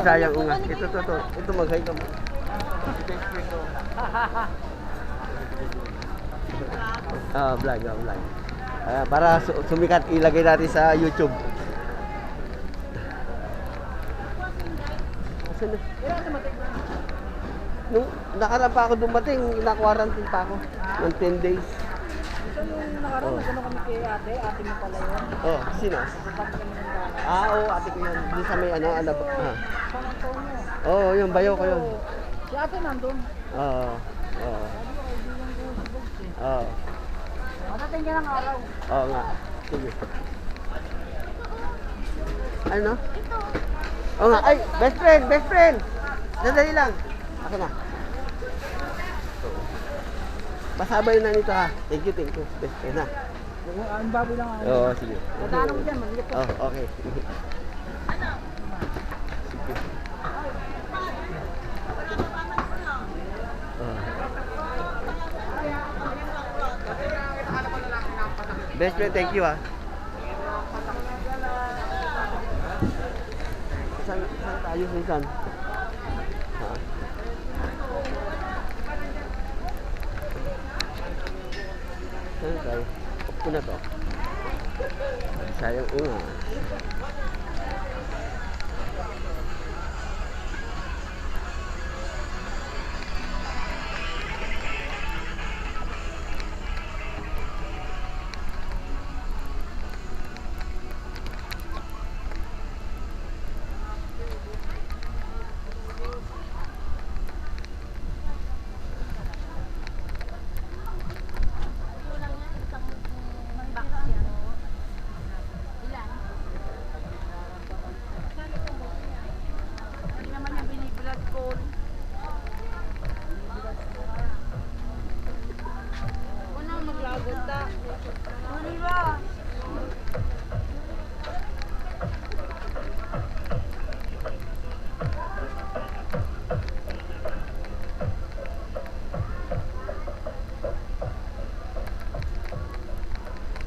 Sayang unga. Ito mag-hi ka mo. Vlog. Para sumikat, ilagay natin sa YouTube. Asan na? Nung nakaraan pa ako dumating, na-quarantine pa ako ng 10 days. So yung nakaraan, nagano kami kay ate mo pala yun. Oh, sino? Oo, ate ko yun. Doon sa may San Antonio. Oo, yung bayo ko yun. Si ate nandun. Oo. Sabi ko, kaibigan ko si Bogs eh. Oo. Matating ka ng araw. Oo nga. Sige. Ano? Oo nga. Ay, best friend. Dadali lang. Ako na. Pasabay na nito ha. Thank you. Best friend ha. Ang baboy lang ako. Oo, sige. Dadaanan ko dyan, mabigat ko. Oh, okay. Sige. Best friend, thank you ha. Saan tayo, Susan? Ha? Saan tayo? Off ko na to. Sayang unga.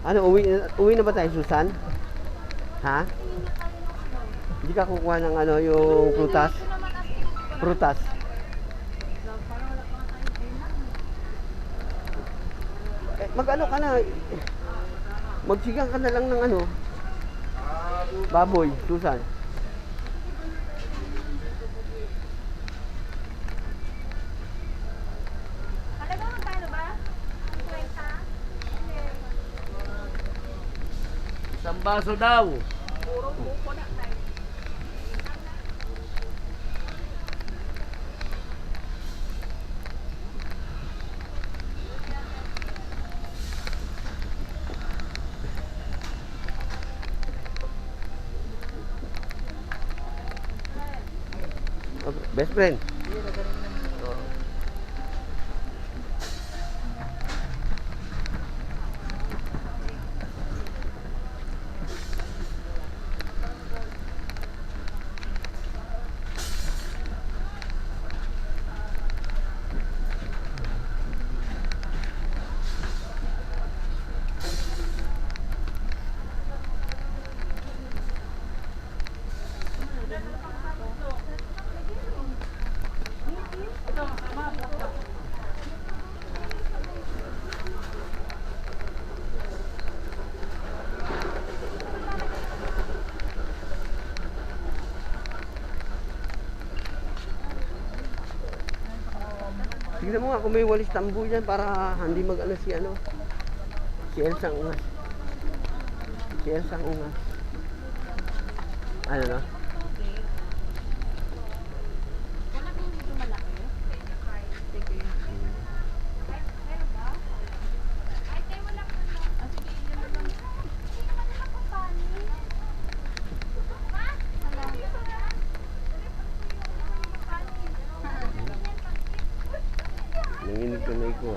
Ano, uwi na ba tayo, Susan? Ha? Hindi ka kukuha ng ano, yung prutas? Prutas. Mag-ano ka na, magsigang ka na lang ng ano, baboy, Susan. Isang baso daw. Best friend. Tignan mo nga kung may walis tambo dyan para hindi mag-ano si ano. Si Elsang Ungas. Si Elsang Ungas. Ano no? Nanginig kamay ko.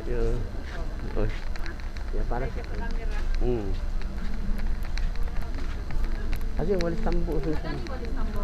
Yun. Oh. Yan para sa Kasi walis tambo. Walis tambo.